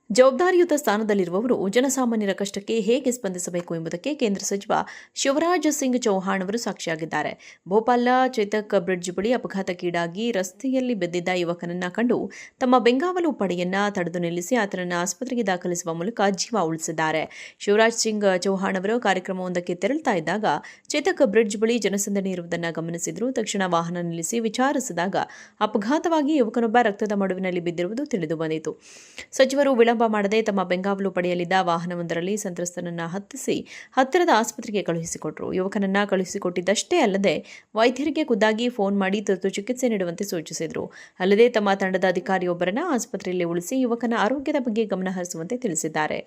ಜವಾಬ್ದಾರಿಯುತ ಸ್ಥಾನದಲ್ಲಿರುವವರು ಜನಸಾಮಾನ್ಯರ ಕಷ್ಟಕ್ಕೆ ಹೇಗೆ ಸ್ಪಂದಿಸಬೇಕು ಎಂಬುದಕ್ಕೆ ಕೇಂದ್ರ ಸಚಿವ ಶಿವರಾಜ್ ಸಿಂಗ್ ಚೌಹಾಣ್ ಅವರು ಸಾಕ್ಷಿಯಾಗಿದ್ದಾರೆ. ಭೋಪಾಲ್ನ ಚೇತಕ್ ಬ್ರಿಡ್ಜ್ ಬಳಿ ಅಪಘಾತಕ್ಕೀಡಾಗಿ ರಸ್ತೆಯಲ್ಲಿ ಬಿದ್ದಿದ್ದ ಯುವಕನನ್ನ ಕಂಡು ತಮ್ಮ ಬೆಂಗಾವಲು ಪಡೆಯನ್ನ ತಡೆದು ನಿಲ್ಲಿಸಿ ಆತನನ್ನು ಆಸ್ಪತ್ರೆಗೆ ದಾಖಲಿಸುವ ಮೂಲಕ ಜೀವ ಉಳಿಸಿದ್ದಾರೆ. ಶಿವರಾಜ್ ಸಿಂಗ್ ಚೌಹಾಣ್ ಅವರು ಕಾರ್ಯಕ್ರಮವೊಂದಕ್ಕೆ ತೆರಳುತ್ತಾ ಇದ್ದಾಗ ಚೇತಕ್ ಬ್ರಿಡ್ಜ್ ಬಳಿ ಜನಸಂದಣಿ ಇರುವುದನ್ನು ಗಮನಿಸಿದರು. ತಕ್ಷಣ ವಾಹನ ನಿಲ್ಲಿಸಿ ವಿಚಾರಿಸಿದಾಗ ಅಪಘಾತವಾಗಿ ಯುವಕನೊಬ್ಬ ರಕ್ತದ ಮಡುವಿನಲ್ಲಿ ಬಿದ್ದಿರುವುದು ತಿಳಿದು ಬಂದಿತು. ಸಚಿವರು ವಿಳಂಬ ಮಾಡದೆ ತಮ್ಮ ಬೆಂಗಾವಲು ಪಡೆಯಲಿದ್ದ ವಾಹನವೊಂದರಲ್ಲಿ ಸಂತ್ರಸ್ತನನ್ನ ಹತ್ತಿಸಿ ಹತ್ತಿರದ ಆಸ್ಪತ್ರೆಗೆ ಕಳುಹಿಸಿಕೊಟ್ಟರು. ಯುವಕನನ್ನ ಕಳುಹಿಸಿಕೊಟ್ಟಿದ್ದಷ್ಟೇ ಅಲ್ಲದೆ ವೈದ್ಯರಿಗೆ ಖುದ್ದಾಗಿ ಫೋನ್ ಮಾಡಿ ತುರ್ತು ಚಿಕಿತ್ಸೆ ನೀಡುವಂತೆ ಸೂಚಿಸಿದರು. ಅಲ್ಲದೆ ತಮ್ಮ ತಂಡದ ಅಧಿಕಾರಿಯೊಬ್ಬರನ್ನ ಆಸ್ಪತ್ರೆಯಲ್ಲಿ ಉಳಿಸಿ ಯುವಕನ ಆರೋಗ್ಯದ ಬಗ್ಗೆ ಗಮನ ಹರಿಸುವಂತೆ ತಿಳಿಸಿದ್ದಾರೆ.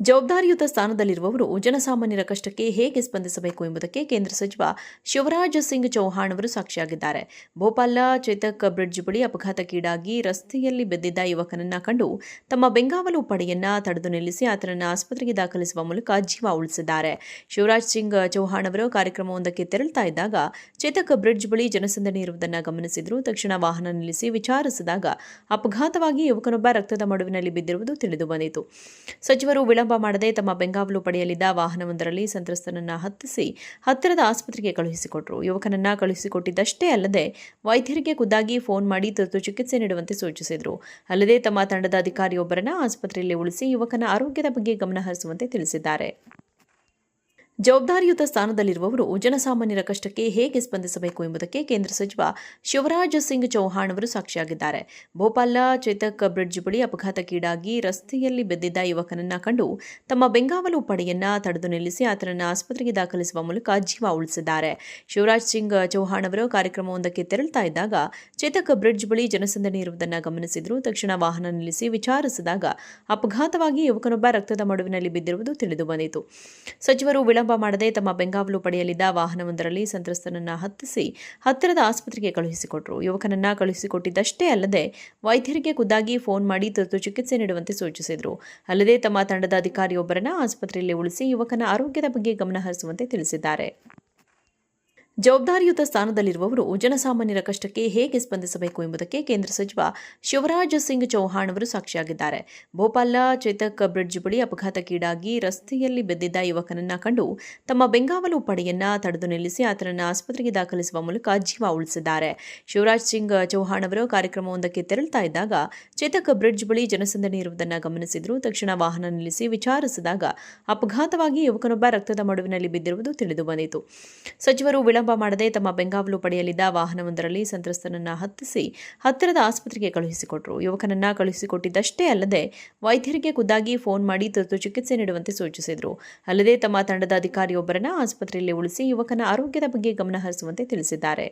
ಜವಾಬ್ದಾರಿಯುತ ಸ್ಥಾನದಲ್ಲಿರುವವರು ಜನಸಾಮಾನ್ಯರ ಕಷ್ಟಕ್ಕೆ ಹೇಗೆ ಸ್ಪಂದಿಸಬೇಕು ಎಂಬುದಕ್ಕೆ ಕೇಂದ್ರ ಸಚಿವ ಶಿವರಾಜ್ ಸಿಂಗ್ ಚೌಹಾಣ್ ಅವರು ಸಾಕ್ಷಿಯಾಗಿದ್ದಾರೆ. ಭೋಪಾಲ್ನ ಚೇತಕ್ ಬ್ರಿಡ್ಜ್ ಬಳಿ ಅಪಘಾತಕ್ಕೀಡಾಗಿ ರಸ್ತೆಯಲ್ಲಿ ಬಿದ್ದಿದ್ದ ಯುವಕನನ್ನ ಕಂಡು ತಮ್ಮ ಬೆಂಗಾವಲು ಪಡೆಯನ್ನ ತಡೆದು ನಿಲ್ಲಿಸಿ ಆತನನ್ನು ಆಸ್ಪತ್ರೆಗೆ ದಾಖಲಿಸುವ ಮೂಲಕ ಜೀವ ಉಳಿಸಿದ್ದಾರೆ. ಶಿವರಾಜ್ ಸಿಂಗ್ ಚೌಹಾಣ್ ಅವರು ಕಾರ್ಯಕ್ರಮವೊಂದಕ್ಕೆ ತೆರಳುತ್ತಾ ಇದ್ದಾಗ ಚೇತಕ್ ಬ್ರಿಡ್ಜ್ ಬಳಿ ಜನಸಂದಣಿ ಇರುವುದನ್ನು ಗಮನಿಸಿದರು. ತಕ್ಷಣ ವಾಹನ ನಿಲ್ಲಿಸಿ ವಿಚಾರಿಸಿದಾಗ ಅಪಘಾತವಾಗಿ ಯುವಕನೊಬ್ಬ ರಕ್ತದ ಮಡುವಿನಲ್ಲಿ ಬಿದ್ದಿರುವುದು ತಿಳಿದು ಬಂದಿತು. ಸಚಿವರು ವಿಳಂಬ ಮಾಡದೆ ತಮ್ಮ ಬೆಂಗಾವಲು ಪಡೆಯಲಿದ್ದ ವಾಹನವೊಂದರಲ್ಲಿ ಸಂತ್ರಸ್ತನನ್ನ ಹತ್ತಿಸಿ ಹತ್ತಿರದ ಆಸ್ಪತ್ರೆಗೆ ಕಳುಹಿಸಿಕೊಟ್ಟರು. ಯುವಕನನ್ನ ಕಳುಹಿಸಿಕೊಟ್ಟಿದ್ದಷ್ಟೇ ಅಲ್ಲದೆ ವೈದ್ಯರಿಗೆ ಖುದ್ದಾಗಿ ಫೋನ್ ಮಾಡಿ ತುರ್ತು ಚಿಕಿತ್ಸೆ ನೀಡುವಂತೆ ಸೂಚಿಸಿದರು. ಅಲ್ಲದೆ ತಮ್ಮ ತಂಡದ ಅಧಿಕಾರಿಯೊಬ್ಬರನ್ನ ಆಸ್ಪತ್ರೆಯಲ್ಲಿ ಉಳಿಸಿ ಯುವಕನ ಆರೋಗ್ಯದ ಬಗ್ಗೆ ಗಮನ ಹರಿಸುವಂತೆ ತಿಳಿಸಿದ್ದಾರೆ. ಜವಾಬ್ದಾರಿಯುತ ಸ್ಥಾನದಲ್ಲಿರುವವರು ಜನಸಾಮಾನ್ಯರ ಕಷ್ಟಕ್ಕೆ ಹೇಗೆ ಸ್ಪಂದಿಸಬೇಕು ಎಂಬುದಕ್ಕೆ ಕೇಂದ್ರ ಸಚಿವ ಶಿವರಾಜ್ ಸಿಂಗ್ ಚೌಹಾಣ್ ಅವರು ಸಾಕ್ಷಿಯಾಗಿದ್ದಾರೆ. ಭೋಪಾಲ್ನ ಚೇತಕ್ ಬ್ರಿಡ್ಜ್ ಬಳಿ ಅಪಘಾತಕ್ಕೀಡಾಗಿ ರಸ್ತೆಯಲ್ಲಿ ಬಿದ್ದಿದ್ದ ಯುವಕನನ್ನ ಕಂಡು ತಮ್ಮ ಬೆಂಗಾವಲು ಪಡೆಯನ್ನ ತಡೆದು ನಿಲ್ಲಿಸಿ ಆತನನ್ನು ಆಸ್ಪತ್ರೆಗೆ ದಾಖಲಿಸುವ ಮೂಲಕ ಜೀವ ಉಳಿಸಿದ್ದಾರೆ. ಶಿವರಾಜ್ ಸಿಂಗ್ ಚೌಹಾಣ್ ಅವರು ಕಾರ್ಯಕ್ರಮವೊಂದಕ್ಕೆ ತೆರಳುತ್ತಾ ಇದ್ದಾಗ ಚೇತಕ್ ಬ್ರಿಡ್ಜ್ ಬಳಿ ಜನಸಂದಣಿ ಇರುವುದನ್ನು ಗಮನಿಸಿದರು. ತಕ್ಷಣ ವಾಹನ ನಿಲ್ಲಿಸಿ ವಿಚಾರಿಸಿದಾಗ ಅಪಘಾತವಾಗಿ ಯುವಕನೊಬ್ಬ ರಕ್ತದ ಮಡುವಿನಲ್ಲಿ ಬಿದ್ದಿರುವುದು ತಿಳಿದು ಬಂದಿತು. ಸಚಿವರು ವಿಳಂಬ ಮಾಡದೆ ತಮ್ಮ ಬೆಂಗಾವಲು ಪಡೆಯಲಿದ್ದ ವಾಹನವೊಂದರಲ್ಲಿ ಸಂತ್ರಸ್ತನನ್ನ ಹತ್ತಿಸಿ ಹತ್ತಿರದ ಆಸ್ಪತ್ರೆಗೆ ಕಳುಹಿಸಿಕೊಟ್ಟರು. ಯುವಕನನ್ನ ಕಳುಹಿಸಿಕೊಟ್ಟಿದ್ದಷ್ಟೇ ಅಲ್ಲದೆ ವೈದ್ಯರಿಗೆ ಖುದ್ದಾಗಿ ಫೋನ್ ಮಾಡಿ ತುರ್ತು ಚಿಕಿತ್ಸೆ ನೀಡುವಂತೆ ಸೂಚಿಸಿದರು. ಅಲ್ಲದೆ ತಮ್ಮ ತಂಡದ ಅಧಿಕಾರಿಯೊಬ್ಬರನ್ನ ಆಸ್ಪತ್ರೆಯಲ್ಲಿ ಉಳಿಸಿ ಯುವಕನ ಆರೋಗ್ಯದ ಬಗ್ಗೆ ಗಮನ ಹರಿಸುವಂತೆ ತಿಳಿಸಿದ್ದಾರೆ. ಜವಾಬ್ದಾರಿಯುತ ಸ್ಥಾನದಲ್ಲಿರುವವರು ಜನಸಾಮಾನ್ಯರ ಕಷ್ಟಕ್ಕೆ ಹೇಗೆ ಸ್ಪಂದಿಸಬೇಕು ಎಂಬುದಕ್ಕೆ ಕೇಂದ್ರ ಸಚಿವ ಶಿವರಾಜ್ ಸಿಂಗ್ ಚೌಹಾಣ್ ಅವರು ಸಾಕ್ಷಿಯಾಗಿದ್ದಾರೆ. ಭೋಪಾಲ್ನ ಚೇತಕ್ ಬ್ರಿಡ್ಜ್ ಬಳಿ ಅಪಘಾತಕ್ಕೀಡಾಗಿ ರಸ್ತೆಯಲ್ಲಿ ಬಿದ್ದಿದ್ದ ಯುವಕನನ್ನ ಕಂಡು ತಮ್ಮ ಬೆಂಗಾವಲು ಪಡೆಯನ್ನ ತಡೆದು ನಿಲ್ಲಿಸಿ ಆತನನ್ನು ಆಸ್ಪತ್ರೆಗೆ ದಾಖಲಿಸುವ ಮೂಲಕ ಜೀವ ಉಳಿಸಿದ್ದಾರೆ. ಶಿವರಾಜ್ ಸಿಂಗ್ ಚೌಹಾಣ್ ಅವರು ಕಾರ್ಯಕ್ರಮವೊಂದಕ್ಕೆ ತೆರಳುತ್ತಾ ಇದ್ದಾಗ ಚೇತಕ್ ಬ್ರಿಡ್ಜ್ ಬಳಿ ಜನಸಂದಣಿ ಇರುವುದನ್ನು ಗಮನಿಸಿದರು. ತಕ್ಷಣ ವಾಹನ ನಿಲ್ಲಿಸಿ ವಿಚಾರಿಸಿದಾಗ ಅಪಘಾತವಾಗಿ ಯುವಕನೊಬ್ಬ ರಕ್ತದ ಮಡುವಿನಲ್ಲಿ ಬಿದ್ದಿರುವುದು ತಿಳಿದು ಬಂದಿತು. ಸಚಿವರು ವಿಳಂಬ ಮಾಡದೆ ತಮ್ಮ ಬೆಂಗಾವಲು ಪಡೆಯಲಿದ್ದ ವಾಹನವೊಂದರಲ್ಲಿ ಸಂತ್ರಸ್ತನನ್ನ ಹತ್ತಿಸಿ ಹತ್ತಿರದ ಆಸ್ಪತ್ರೆಗೆ ಕಳುಹಿಸಿಕೊಟ್ಟರು. ಯುವಕನನ್ನ ಕಳುಹಿಸಿಕೊಟ್ಟಿದ್ದಷ್ಟೇ ಅಲ್ಲದೆ ವೈದ್ಯರಿಗೆ ಖುದ್ದಾಗಿ ಫೋನ್ ಮಾಡಿ ತುರ್ತು ಚಿಕಿತ್ಸೆ ನೀಡುವಂತೆ ಸೂಚಿಸಿದರು. ಅಲ್ಲದೆ ತಮ್ಮ ತಂಡದ ಅಧಿಕಾರಿಯೊಬ್ಬರನ್ನ ಆಸ್ಪತ್ರೆಯಲ್ಲಿ ಉಳಿಸಿ ಯುವಕನ ಆರೋಗ್ಯದ ಬಗ್ಗೆ ಗಮನ ಹರಿಸುವಂತೆ ತಿಳಿಸಿದ್ದಾರೆ.